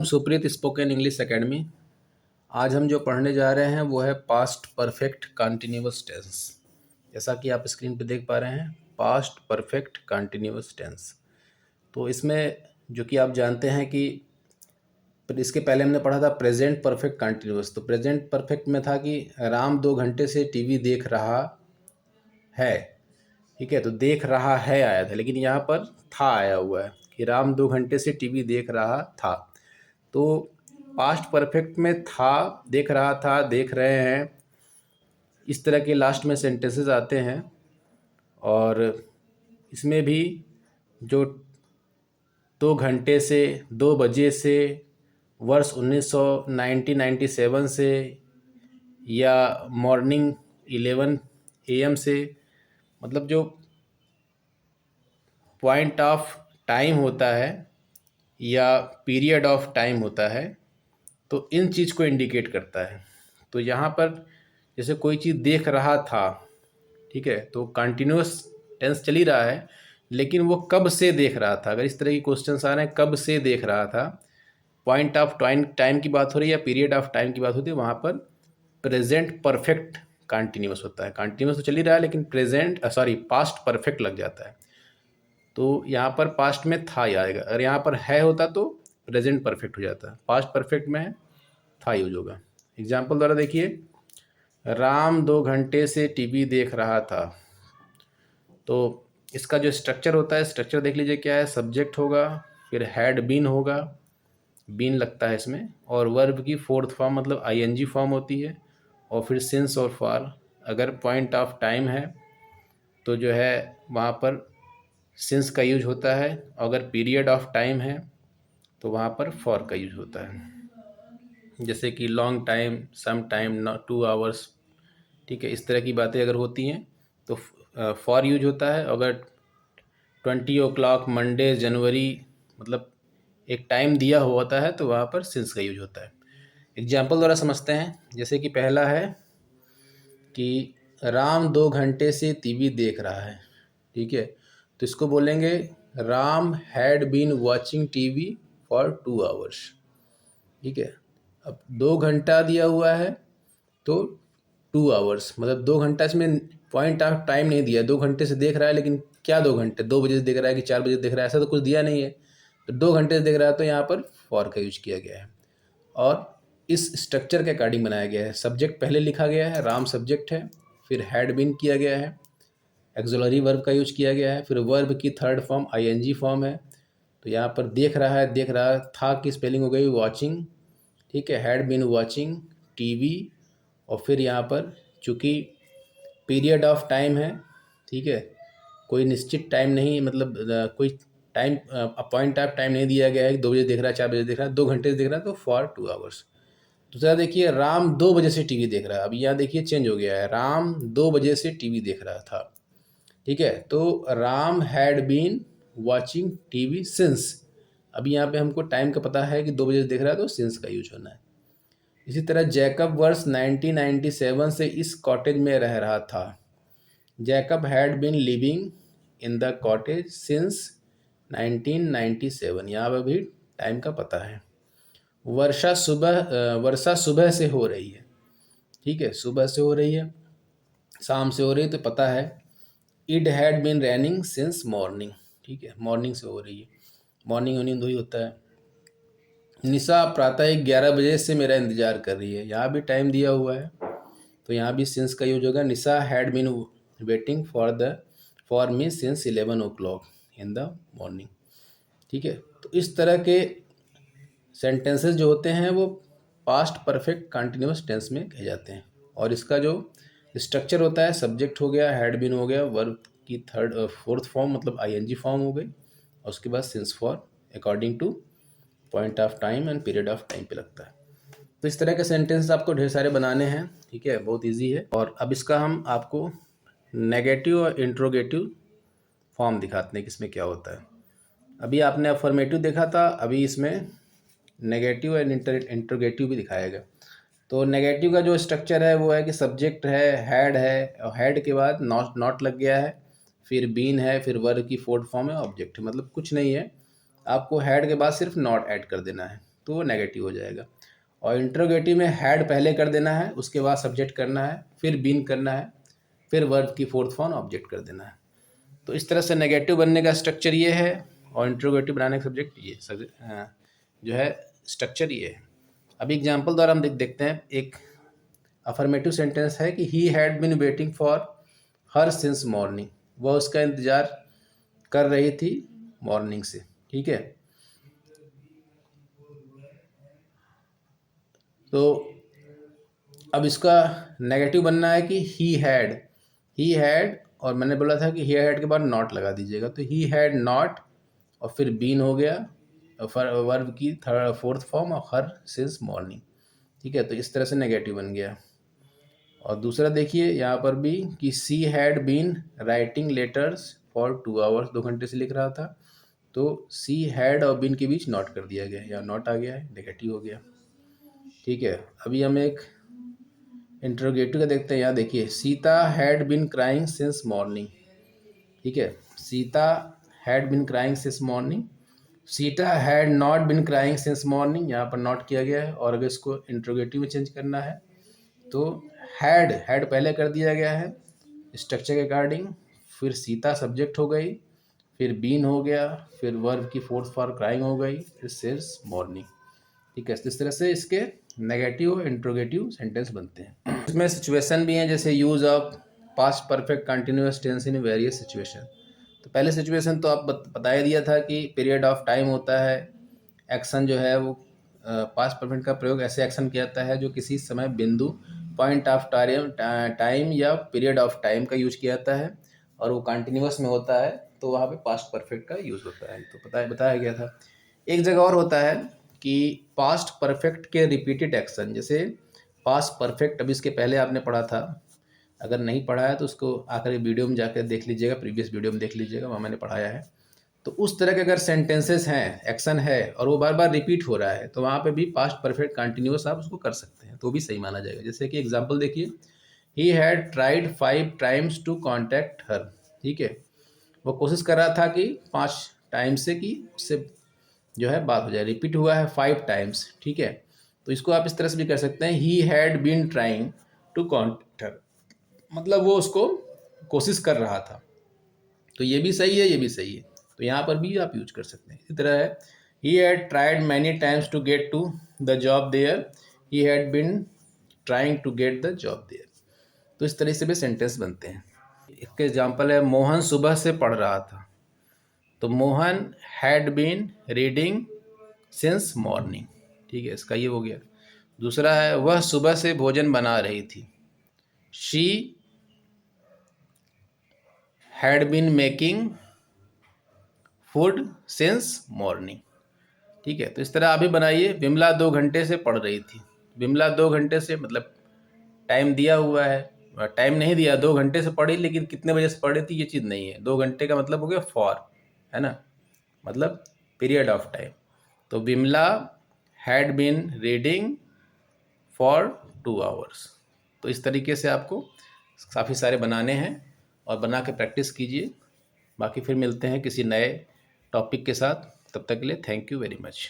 Supreet spoken English academy. आज हम जो पढ़ने जा रहे हैं वो है पास्ट परफेक्ट कंटिन्यूअस टेंस। जैसा कि आप स्क्रीन पे देख पा रहे हैं, पास्ट परफेक्ट कंटिन्यूअस टेंस। तो इसमें जो कि आप जानते हैं कि इसके पहले हमने पढ़ा था प्रेजेंट परफेक्ट कंटिन्यूअस। तो प्रेजेंट परफेक्ट में था कि राम 2 घंटे से टीवी देख रहा है। ठीक है, तो देख रहा है आया था, लेकिन यहाँ पर था आया हुआ है कि राम 2 घंटे से टीवी देख रहा था। तो पास्ट परफेक्ट में था, देख रहा था, देख रहे हैं, इस तरह के लास्ट में सेंटेंसेस आते हैं। और इसमें भी जो 2 घंटे से, 2 बजे से, वर्ष 1997 से, या मॉर्निंग 11 AM से, मतलब जो पॉइंट ऑफ टाइम होता है या पीरियड ऑफ टाइम होता है, तो इन चीज़ को इंडिकेट करता है। तो यहाँ पर जैसे कोई चीज़ देख रहा था, ठीक है, तो कंटिन्यूअस टेंस चल ही रहा है, लेकिन वो कब से देख रहा था। अगर इस तरह की क्वेश्चंस आ रहे हैं, कब से देख रहा था, पॉइंट ऑफ टाइम की बात हो रही है या पीरियड ऑफ टाइम की बात होती है, वहाँ पर प्रेजेंट परफेक्ट कंटिन्यूअस होता है। कंटिन्यूअस तो चल ही रहा है, लेकिन पास्ट परफेक्ट लग जाता है। तो यहाँ पर पास्ट में था ही आएगा। अगर यहाँ पर है होता तो प्रेजेंट परफेक्ट हो जाता है। पास्ट परफेक्ट में है, था यूज होगा। एग्जाम्पल द्वारा देखिए, राम 2 घंटे से टीवी देख रहा था। तो इसका जो स्ट्रक्चर होता है, स्ट्रक्चर देख लीजिए क्या है। सब्जेक्ट होगा, फिर हैड बीन होगा, बीन लगता है इसमें, और वर्ब की फोर्थ फॉर्म मतलब ING फॉर्म होती है, और फिर सिंस और फॉर। अगर पॉइंट ऑफ टाइम है तो जो है वहाँ पर सिंस का यूज होता है, अगर पीरियड ऑफ टाइम है तो वहाँ पर फॉर का यूज होता है। जैसे कि long time, some time, 2 hours, ठीक है, इस तरह की बातें अगर होती हैं तो फॉर यूज होता है। अगर 20 o'clock मंडे जनवरी, मतलब एक टाइम दिया हुआ होता है, तो वहाँ पर सिंस का यूज होता है। एग्जाम्पल द्वारा समझते हैं। जैसे कि पहला है कि राम 2 घंटे से टीवी देख रहा है, ठीक है, तो इसको बोलेंगे Ram had been watching TV for 2 hours. ठीक है, अब 2 घंटा दिया हुआ है तो 2 आवर्स, मतलब 2 घंटा, इसमें पॉइंट ऑफ टाइम नहीं दिया। 2 घंटे से देख रहा है, लेकिन क्या 2 घंटे, 2 बजे से देख रहा है कि 4 बजे से देख रहा है, ऐसा तो कुछ दिया नहीं है। तो 2 घंटे से देख रहा है, तो यहाँ पर फॉर का यूज किया गया है। और इस स्ट्रक्चर के अकॉर्डिंग बनाया गया है। सब्जेक्ट पहले लिखा गया है, राम सब्जेक्ट है, फिर हैड बीन किया गया है, एक्सुलरी वर्ब का यूज किया गया है, फिर वर्ब की थर्ड फॉर्म ING फॉर्म है। तो यहाँ पर देख रहा है, देख रहा था की स्पेलिंग हो गई वॉचिंग, ठीक है, हैड बीन वॉचिंग टीवी, और फिर यहाँ पर चूँकि पीरियड ऑफ टाइम है, ठीक है, कोई निश्चित टाइम नहीं, मतलब कोई टाइम पॉइंट ऑफ टाइम नहीं दिया गया है कि 2 बजे देख रहा है, 4 बजे देख रहा है, 2 घंटे से देख रहा है, तो फॉर 2 आवर्स। दूसरा देखिए, राम 2 बजे से टीवी देख रहा है। अभी यहाँ देखिए चेंज हो गया है, राम 2 बजे से टीवी देख रहा था, ठीक है, तो Ram had been watching TV since. अभी यहाँ पे हमको टाइम का पता है कि 2 बजे से देख रहा है, तो सिंस का यूज होना है। इसी तरह जैकब वर्ष 1997 से इस कॉटेज में रह रहा था। Jacob had been living in the cottage since 1997, यहाँ पर भी टाइम का पता है। वर्षा सुबह से हो रही है, ठीक है, सुबह से हो रही है, शाम से हो रही है, तो पता है। It had been raining since morning, ठीक है, मॉर्निंग से हो रही है, मॉर्निंग यूनिंग ही होता है। निशा प्रातः 11 बजे से मेरा इंतज़ार कर रही है, यहाँ भी टाइम दिया हुआ है, तो यहाँ भी सिंस का यूज होगा। Nisha had been waiting for me since 11 o'clock in the morning, ठीक है। तो इस तरह के सेंटेंसेस जो होते हैं वो पास्ट परफेक्ट कंटिन्यूअस टेंस में कहे जाते हैं। और इसका जो स्ट्रक्चर होता है, सब्जेक्ट हो गया, हैड बीन हो गया, वर्ब की फोर्थ फॉर्म मतलब ING फॉर्म हो गई, और उसके बाद since for according two point of time and period of time पे लगता है। तो इस तरह के सेंटेंस आपको ढेर सारे बनाने हैं, ठीक है, बहुत ईजी है। और अब इसका हम आपको नेगेटिव और इंट्रोगेटिव फॉर्म दिखाते हैं कि इसमें क्या होता है। अभी आपने अफर्मेटिव देखा था, अभी इसमें नेगेटिव एंड इंट्रोगेटिव भी दिखाएगा। तो नेगेटिव का जो स्ट्रक्चर है वो है कि सब्जेक्ट है, और हैड के बाद नॉट लग गया है, फिर बीन है, फिर वर्ब की फोर्थ फॉर्म है, ऑब्जेक्ट है, मतलब कुछ नहीं है, आपको हैड के बाद सिर्फ नॉट ऐड कर देना है, तो वो नेगेटिव हो जाएगा। और इंट्रोगेटिव में हैड पहले कर देना है, उसके बाद सब्जेक्ट करना है, फिर बीन करना है, फिर वर्ब की फोर्थ फॉर्म ऑब्जेक्ट कर देना है। तो इस तरह से नेगेटिव बनने का स्ट्रक्चर ये है और इंट्रोगेटिव बनाने का सब्जेक्ट ये जो है स्ट्रक्चर ये है। अभी एग्जाम्पल द्वारा हम देखते हैं। एक अफर्मेटिव सेंटेंस है कि he had been waiting for her since morning, वह उसका इंतजार कर रही थी मॉर्निंग से। ठीक है, तो अब इसका नेगेटिव बनना है कि ही हैड और मैंने बोला था कि ही हैड के बाद नॉट लगा दीजिएगा, तो ही हैड नॉट और फिर बीन हो गया वर्ब की फोर्थ फॉर्म और हर सिंस मॉर्निंग। ठीक है, तो इस तरह से नेगेटिव बन गया। और दूसरा देखिए यहाँ पर भी कि she had been writing letters for 2 hours, 2 घंटे से लिख रहा था, तो सी हैड और बीन के बीच नॉट कर दिया गया, या नॉट आ गया है, नेगेटिव हो गया। ठीक है, अभी हम एक इंट्रोगेटिव का देखते हैं। यहाँ देखिए, Sita had been crying since morning. ठीक है, Sita had been crying since morning, Sita had not been crying since morning, यहाँ पर नॉट किया गया है। और अगर इसको इंट्रोगेटिव में चेंज करना है तो हैड पहले कर दिया गया है स्ट्रक्चर के अकॉर्डिंग, फिर सीता सब्जेक्ट हो गई, फिर बीन हो गया, फिर वर्ब की फोर्थ फॉर्म क्राइंग हो गई, फिर सिंस मॉर्निंग। ठीक है, इस तरह से इसके नेगेटिव और इंट्रोगेटिव सेंटेंस बनते हैं। इसमें सिचुएशन भी हैं, जैसे use of past perfect continuous tense in various situation. तो पहले सिचुएशन तो आप बता ही दिया था कि पीरियड ऑफ टाइम होता है, एक्शन जो है वो पास्ट परफेक्ट का प्रयोग ऐसे एक्शन किया जाता है जो किसी समय बिंदु पॉइंट ऑफ टाइम या पीरियड ऑफ टाइम का यूज किया जाता है और वो कंटिन्यूअस में होता है, तो वहाँ पे पास्ट परफेक्ट का यूज होता है। तो बताया गया था। एक जगह और होता है कि पास्ट परफेक्ट के रिपीटेड एक्शन, जैसे पास्ट परफेक्ट, अभी इसके पहले आपने पढ़ा था, अगर नहीं पढ़ा है तो उसको आकर वीडियो में जाकर देख लीजिएगा, प्रीवियस वीडियो में देख लीजिएगा, वहाँ मैंने पढ़ाया है। तो उस तरह के अगर सेंटेंसेस हैं, एक्शन है और वो बार बार रिपीट हो रहा है, तो वहाँ पे भी पास्ट परफेक्ट कंटिन्यूअस आप उसको कर सकते हैं, तो भी सही माना जाएगा। जैसे कि एग्जांपल देखिए, he had tried 5 times to contact her. ठीक है, वो कोशिश कर रहा था कि 5 टाइम से कि उससे जो है बात हो जाए, रिपीट हुआ है 5 टाइम्स। ठीक है, तो इसको आप इस तरह से भी कर सकते हैं, he had been trying to contact her, मतलब वो उसको कोशिश कर रहा था। तो ये भी सही है, ये भी सही है, तो यहाँ पर भी आप यूज कर सकते हैं। इसी तरह है, he had tried many times to get to the job there, he had been trying to get the job there. तो इस तरह से भी सेंटेंस बनते हैं। इसके एग्जाम्पल है, मोहन सुबह से पढ़ रहा था, तो Mohan had been reading since morning. ठीक है, इसका ये हो गया। दूसरा है, वह सुबह से भोजन बना रही थी, she had been making food since morning. ठीक है, तो इस तरह आप भी बनाइए। विमला 2 घंटे से पढ़ रही थी, विमला 2 घंटे से मतलब टाइम दिया हुआ है, टाइम नहीं दिया, 2 घंटे से पढ़ी, लेकिन कितने बजे से पढ़ रही थी ये चीज़ नहीं है। 2 घंटे का मतलब हो गया फॉर, है ना, मतलब पीरियड ऑफ टाइम। तो Vimla had been reading for 2 hours. तो इस तरीके से आपको काफ़ी सारे बनाने हैं और बना के प्रैक्टिस कीजिए। बाकी फिर मिलते हैं किसी नए टॉपिक के साथ, तब तक के लिए थैंक यू वेरी मच।